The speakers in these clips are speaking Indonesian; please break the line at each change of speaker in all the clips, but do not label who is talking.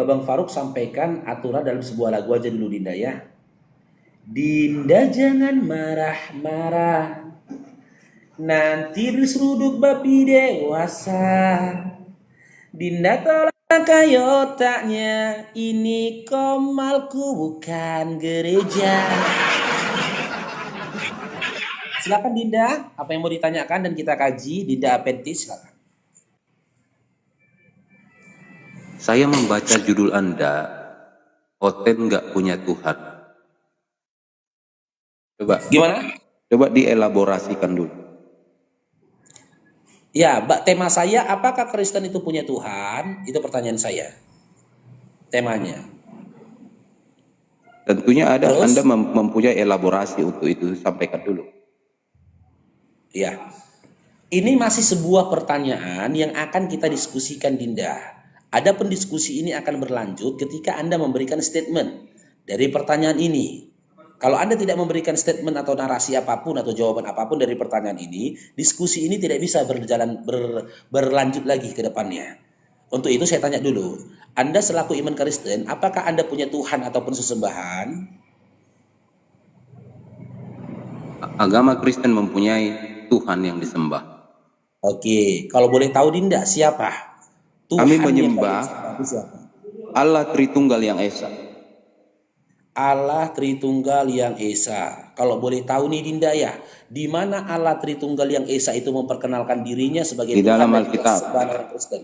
Babang Faruk sampaikan aturan dalam sebuah lagu aja dulu Dinda ya. Dinda jangan marah-marah, nanti diseruduk babi dewasa. Dinda tolak kayu otaknya, ini komalku bukan gereja. Silakan Dinda, apa yang mau ditanyakan dan kita kaji. Dinda Apentis, silakan.
Saya membaca judul Anda, Oten nggak punya Tuhan.
Gimana?
Coba dielaborasikan dulu.
Ya, tema saya, apakah Kristen itu punya Tuhan? Itu pertanyaan saya. Temanya.
Tentunya ada.
Terus?
Anda mempunyai elaborasi untuk itu, sampaikan dulu.
Ya, ini masih sebuah pertanyaan yang akan kita diskusikan Dinda. Adapun diskusi ini akan berlanjut ketika Anda memberikan statement dari pertanyaan ini. Kalau Anda tidak memberikan statement atau narasi apapun atau jawaban apapun dari pertanyaan ini, diskusi ini tidak bisa berlanjut lagi ke depannya. Untuk itu saya tanya dulu, Anda selaku iman Kristen, apakah Anda punya Tuhan ataupun sesembahan?
Agama Kristen mempunyai Tuhan yang disembah.
Oke, kalau boleh tahu Dinda, siapa? Tuhan
Kami menyembah Allah Tritunggal yang Esa.
Allah Tritunggal yang Esa. Kalau boleh tahu nih Dinda ya, di mana Allah Tritunggal yang Esa itu memperkenalkan dirinya sebagai
di
Tuhan
dalam
dan
Alkitab.
sebagai Kristen?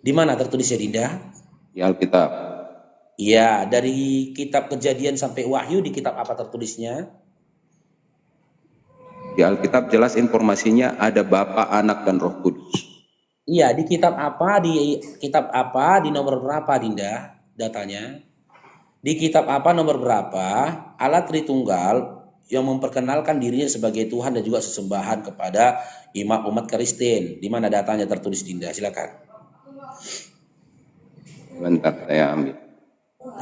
Di mana tertulisnya Dinda?
Di Alkitab.
Iya, dari kitab Kejadian sampai Wahyu di kitab apa tertulisnya?
Di Alkitab jelas informasinya ada Bapa, Anak, dan Roh Kudus.
Iya, di kitab apa? Di kitab apa? Di nomor berapa Dinda datanya? Di kitab apa nomor berapa Allah Tritunggal yang memperkenalkan dirinya sebagai Tuhan dan juga sesembahan kepada umat Kristen? Di mana datanya tertulis Dinda? Silakan.
Bentar saya ambil.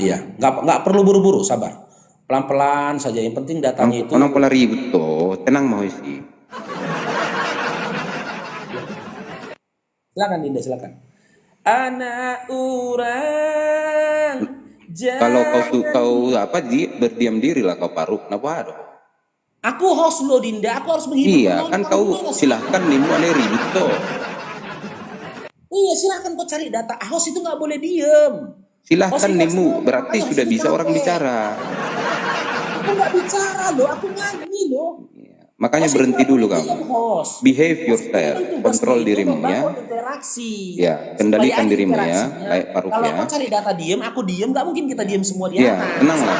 Iya, nggak perlu buru-buru, sabar. Pelan-pelan saja. Yang penting datanya itu.
Ono pola ribut toh, tenang mau sih.
Silakan Dinda, silakan. Anak orang.
Kalau kau apa berdiam diri lah kau Faruk, kenapa ada?
Aku host lo Dinda, aku harus menghibur.
Iya, kan kau silahkan nih mau ribut toh.
Iya, silahkan kau cari data. Host itu nggak boleh diem.
Silahkan nemu, berarti sudah bisa orang bicara.
Aku nggak bicara loh, aku nyanyi loh.
Ya, makanya berhenti dulu kamu. Behave yourself, kontrol dirimu ya. Ya, kendalikan dirimu ya, kayak Faruk ya.
Kalau kau cari data diem, aku diem, nggak mungkin kita diem semua di atas.
Ya, tenanglah,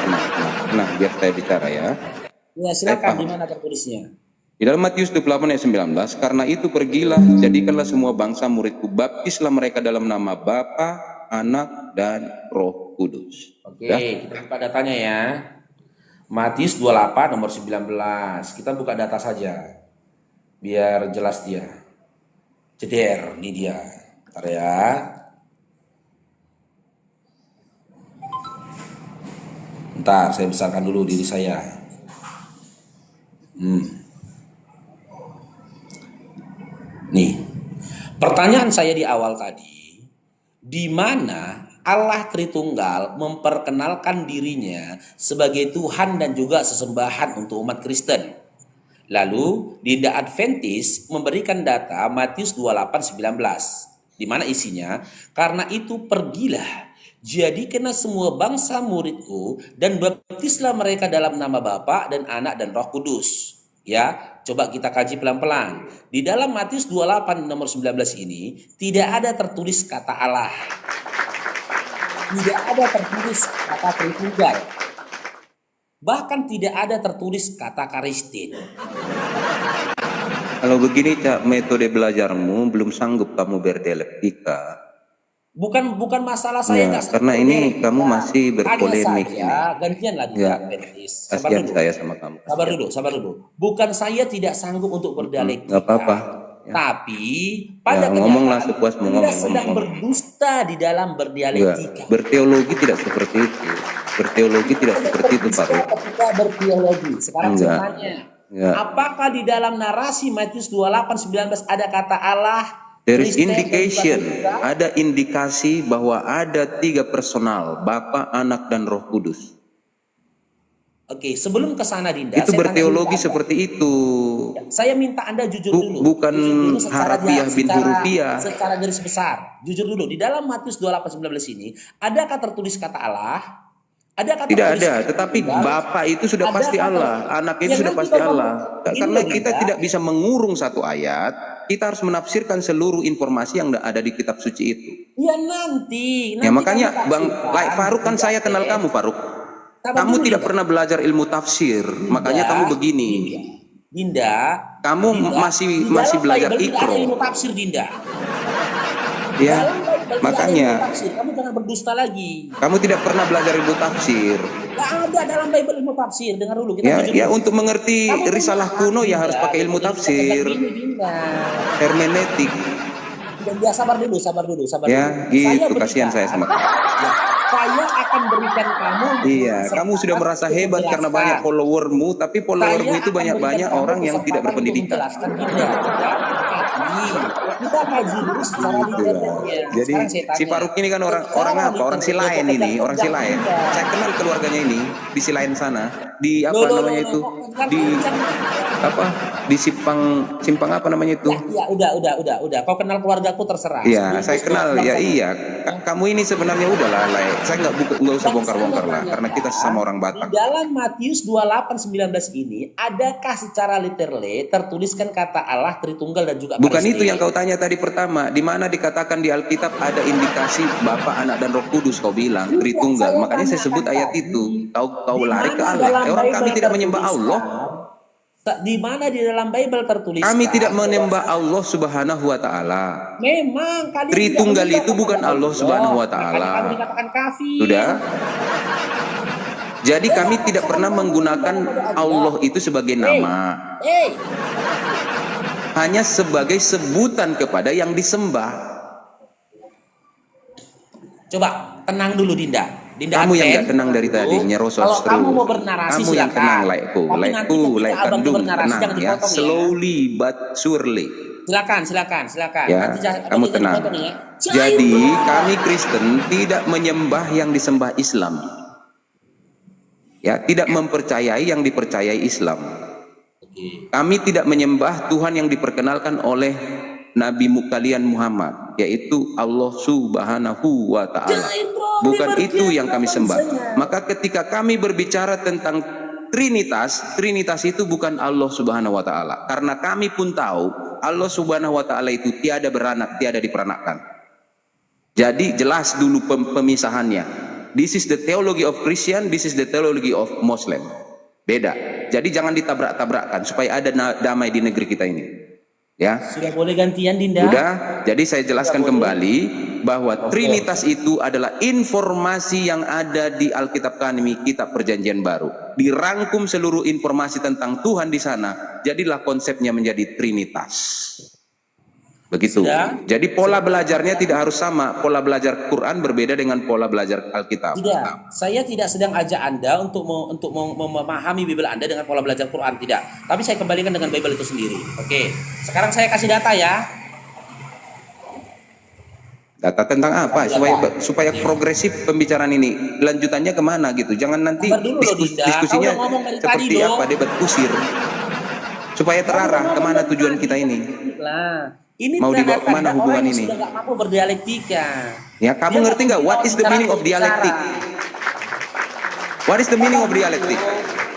tenang, biar saya bicara ya.
Ya, silakan. Di mana tertulisnya?
Di dalam Matius 28 ayat 19, karena itu pergilah, jadikanlah semua bangsa muridku, baptislah mereka dalam nama Bapa, Anak, dan Roh Kudus.
Oke, kita buka datanya ya. Matius 28 nomor 19. Kita buka data saja. Biar jelas dia. Ceder, ini dia. Bentar ya. Bentar, saya besarkan dulu diri saya. Nih, pertanyaan saya di awal tadi, di mana Allah Tritunggal memperkenalkan dirinya sebagai Tuhan dan juga sesembahan untuk umat Kristen. Lalu Dinda Adventis memberikan data Matius 28:19, di mana isinya, karena itu pergilah, jadikanlah semua bangsa muridku dan baptislah mereka dalam nama Bapa dan Anak dan Roh Kudus. Ya, coba kita kaji pelan-pelan. Di dalam Matius 28 nomor 19 ini tidak ada tertulis kata Allah. Tidak ada tertulis kata Tritunggal. Bahkan tidak ada tertulis kata Kristen.
Kalau begini Cak, metode belajarmu belum sanggup kamu berdialektika.
Bukan masalah saya nggak sanggup.
Karena ini kamu masih berpolemik ini.
Gantian lagi
ya.
Kasihan
saya sama kamu.
Sabar dulu. Bukan saya tidak sanggup untuk berdialektika.
Nggak apa-apa.
Ya. Tapi pada
ngomonglah sepuasmu ngomong.
sedang berdusta di dalam berdialektika.
Berteologi tidak seperti itu. Berteologi tidak seperti itu, Pak.
Ketika berteologi. Sekarang saya tanya, apakah di dalam narasi Matius 28:19 ada kata Allah
There is
Kristen dan juga
indication,
Buddha.
ada indikasi bahwa ada 3 personal, Bapa, Anak, dan Roh Kudus.
Oke, sebelum ke sana Dinda,
Itu
saya tanya dulu
berteologi
ke Anda.
seperti itu.
Saya minta Anda jujur dulu.
Bukan
Jujur dulu
harafiah bintu rupiah.
secara garis besar. Jujur dulu, di dalam Matius 28:19 ini, adakah tertulis kata Allah? Adakah
Tidak
tertulis
ada,
kata
tetapi
Tunggal?
Bapa itu sudah pasti
Adakah
Allah, Anak itu
Ya,
sudah
nanti
pasti
kalau
Allah.
ini
Karena
loh,
kita
Dinda.
tidak bisa mengurung satu ayat, kita harus menafsirkan seluruh informasi yang ada di kitab suci itu.
Ya nanti
Ya makanya
kamu
Bang
tafsirkan.
Lai Faruk kan saya kenal kamu Faruk. Kamu
dulu,
tidak
Dinda.
pernah belajar ilmu tafsir, makanya kamu begini.
Dinda,
Kamu masih
di dalam
belajar
Bible tidak ada
ikro.
ilmu tafsir, Dinda.
Ya,
Dalam Bible tidak ada
makanya
ilmu tafsir. Kamu jangan berdusta lagi.
kamu tidak pernah belajar ilmu tafsir.
Gak ada dalam Bible ilmu tafsir. Dengar dulu, kita
Ya,
jujur
ya
dulu.
untuk mengerti
Kamu
risalah
paham,
kuno ya
Dinda,
harus pakai ilmu
betul,
tafsir,
Dinda. Dinda.
hermeneutik.
Ya, sabar dulu.
Ya, gitu kasihan saya sama kamu.
Ya, saya akan berikan kamu.
Iya, kamu sudah merasa hebat karena banyak followermu, tapi followermu itu banyak-banyak orang yang tidak berpendidikan.
Menjelaskan Dinda. Tapi kita kaji dulu secara detailnya.
Jadi
Sekarang saya tanya,
si Faruk ini kan orang apa? Orang Silain ini, orang Silain. Saya kenal keluarganya ini di Silain sana, di apa namanya itu? Di apa? Di simpang apa namanya itu?
Ya, udah. Kau kenal keluargaku terserah.
Iya, saya kenal. Ya iya. Kamu ini sebenarnya udahlah, Lai. Saya nggak usah bongkar-bongkar lah, karena kita sesama orang Batak.
Di dalam Matius 28:19 ini, adakah secara literally tertuliskan kata Allah Tritunggal dan juga
Bukan
Paris
itu yang kau tanya tadi pertama, di mana dikatakan di Alkitab ada indikasi Bapa, Anak, dan Roh Kudus kau bilang Tritunggal. Makanya saya sebut ayat itu. Kau lari ke Allah. Orang kami tidak menyembah Allah.
Di mana di dalam Bible tertulis?
Kami tidak menyembah Allah Subhanahu wa taala.
Memang kalian
Tritunggal
tidak
itu bukan Allah Subhanahu wa taala.
Makanya kami dikatakan kafir.
Sudah? Jadi kami tidak pernah menggunakan Allah itu sebagai nama. Hanya sebagai sebutan kepada yang disembah.
Coba tenang dulu Dinda.
Kamu yang gak tenang dari tadi, nyerosos
Kalau
terus.
kamu mau bernarasi
Kamu yang
silakan.
tenang, laikku,
Tapi nanti
laikku,
ketika
laik
abang
kandung,
bernarasi,
tenang
jangan
ya.
dipotong ya.
Slowly but surely.
Silakan.
Ya,
Nanti
kamu
jangan
tenang.
dipotong ya.
Jadi kami Kristen tidak menyembah yang disembah Islam. Ya, tidak mempercayai yang dipercayai Islam. Kami tidak menyembah Tuhan yang diperkenalkan oleh Nabi kalian Muhammad, yaitu Allah Subhanahu wa taala. Bukan itu yang kami sembah. Maka ketika kami berbicara tentang Trinitas itu bukan Allah Subhanahu wa taala. Karena kami pun tahu Allah Subhanahu wa taala itu tiada beranak, tiada diperanakkan. Jadi jelas dulu pemisahannya. This is the theology of Christian, this is the theology of Muslim. Beda. Jadi jangan ditabrak-tabrakkan supaya ada damai di negeri kita ini. Ya.
Sudah boleh gantian Dinda?
Sudah. Jadi saya jelaskan kembali bahwa Trinitas itu adalah informasi yang ada di Alkitab kami, kitab Perjanjian Baru. Dirangkum seluruh informasi tentang Tuhan di sana. Jadilah konsepnya menjadi Trinitas. Begitu.
Sudah?
Jadi pola belajarnya tidak harus sama. Pola belajar Quran berbeda dengan pola belajar Alkitab.
Tidak, saya tidak sedang ajak Anda untuk memahami Bible Anda dengan pola belajar Quran, tidak. Tapi saya kembalikan dengan Bible itu sendiri. Oke, sekarang saya kasih data ya.
Data tentang apa? Supaya progresif pembicaraan ini. Lanjutannya kemana gitu? Jangan nanti diskusinya seperti apa debat kusir. Supaya terarah kemana tujuan kita ini.
Ini
mau dibawa kemana hubungan ini?
Sudah gak mampu berdialektika.
Ya, kamu ngerti nggak? What is the meaning of dialektik? What is the meaning of dialektik?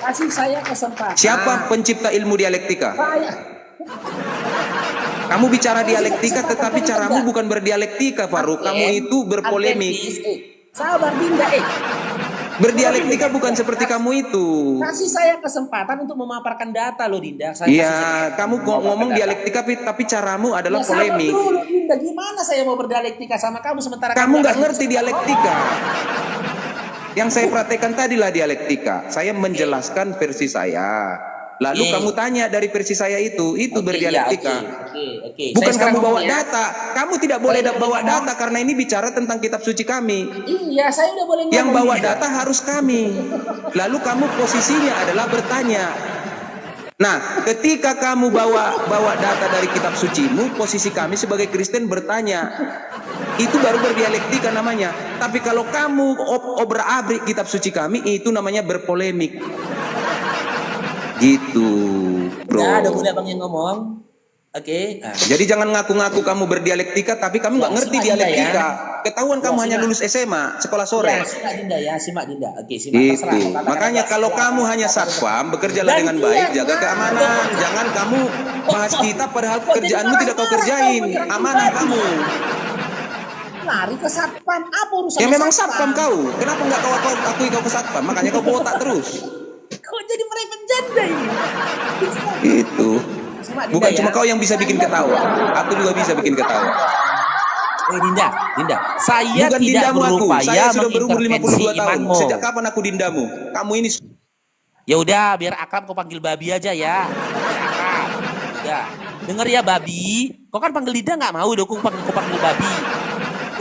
Kasih saya kesempatan.
Siapa pencipta ilmu dialektika? Kamu bicara dialektika, tetapi caramu bukan berdialektika, Faruk. Kamu itu berpolemik.
Sabar Dinda,
Berdialektika bukan seperti kamu itu.
Kasih saya kesempatan untuk memaparkan data loh Dinda.
Iya, kamu ngomong dialektika tapi caramu adalah polemik.
Dulu, Dinda. Gimana saya mau berdialektika sama kamu sementara
kamu nggak ngerti dialektika? Yang saya praktekkan tadilah dialektika. Saya menjelaskan versi saya. Lalu kamu tanya dari versi saya itu berdialektika. Bukan kamu bawa data. Kamu tidak boleh bawa data karena ini bicara tentang kitab suci kami.
Iya, saya udah boleh ngomong.
Yang bawa data harus kami. Lalu kamu posisinya adalah bertanya. Nah, ketika kamu bawa data dari kitab sucimu, posisi kami sebagai Kristen bertanya, itu baru berdialektika namanya. Tapi kalau kamu obrak-abrik kitab suci kami, itu namanya berpolemik. Gitu, bro.
Nah, ada muda bang yang ngomong. Oke. Nah.
Jadi jangan ngaku-ngaku kamu berdialektika, tapi kamu nggak ngerti dialektika. Ya. Ketahuan kamu hanya lulus SMA, sekolah sore.
Ya, simak Dinda ya, simak Dinda. Oke, simak.
Itu. Makanya kalau kamu hanya satpam, bekerjalah dengan baik, jaga keamanan. Jangan kamu bahas kita padahal pekerjaanmu tidak kau kerjain. Amanah kamu.
Lari ke satpam, apa urusan?
Ya memang satpam kau. Kenapa nggak kau akui kau ke satpam? Makanya kau botak terus.
Kau jadi mereka janda ini.
Itu. Bukan cuma kau yang bisa bikin ketawa, aku juga bisa bikin ketawa.
Dinda, saya
bukan
tidak berupaya
saya sudah berumur 52 tahun.
imanmu.
Sejak kapan aku dindamu? Kamu ini.
Ya udah, biar akrab kau panggil babi aja ya. Udah, denger ya babi. Kau kan panggil Dinda nggak mau, dong kau panggil babi.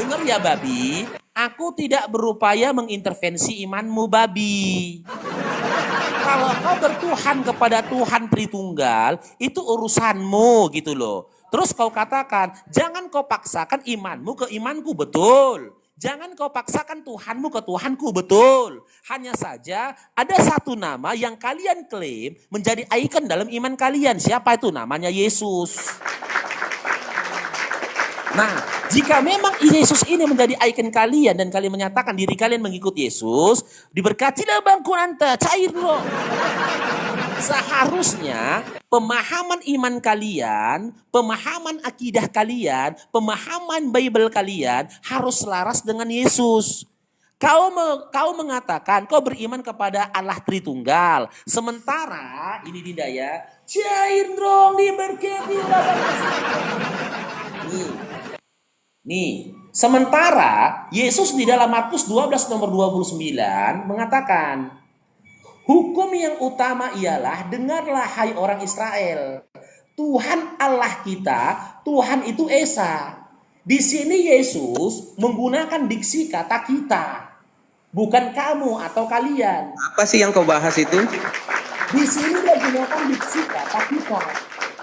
Dengar ya babi, aku tidak berupaya mengintervensi imanmu babi. Kalau kau bertuhan kepada Tuhan Tritunggal, itu urusanmu gitu loh. Terus kau katakan, jangan kau paksakan imanmu ke imanku, betul. Jangan kau paksakan Tuhanmu ke Tuhanku, betul. Hanya saja ada satu nama yang kalian klaim menjadi ikon dalam iman kalian. Siapa itu? Namanya Yesus. Nah, jika memang Yesus ini menjadi ikon kalian dan kalian menyatakan diri kalian mengikut Yesus, diberkatilah bangku anta, cair loh. Seharusnya pemahaman iman kalian, pemahaman akidah kalian, pemahaman Bible kalian harus selaras dengan Yesus. Kau mengatakan kau beriman kepada Allah Tritunggal. Sementara, ini Dinda ya, cair dong diberkatilah. Nih, sementara Yesus di dalam Markus 12 nomor 29 mengatakan, hukum yang utama ialah, dengarlah hai orang Israel, Tuhan Allah kita, Tuhan itu Esa. Di sini Yesus menggunakan diksi kata kita, bukan kamu atau kalian.
Apa sih yang kau bahas itu?
Di sini dia menggunakan diksi kata kita.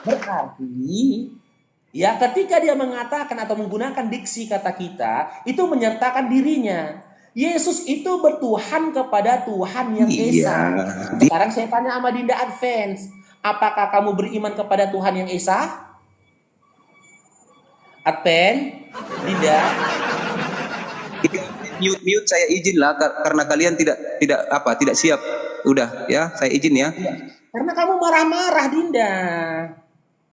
Berarti ya, ketika dia mengatakan atau menggunakan diksi kata kita, itu menyertakan dirinya. Yesus itu bertuhan kepada Tuhan yang Esa. Sekarang saya tanya sama Dinda Advance, apakah kamu beriman kepada Tuhan yang Esa? Advance, Dinda?
Mute saya izin lah, karena kalian tidak siap. Udah ya, saya izin ya.
Karena kamu marah-marah, Dinda.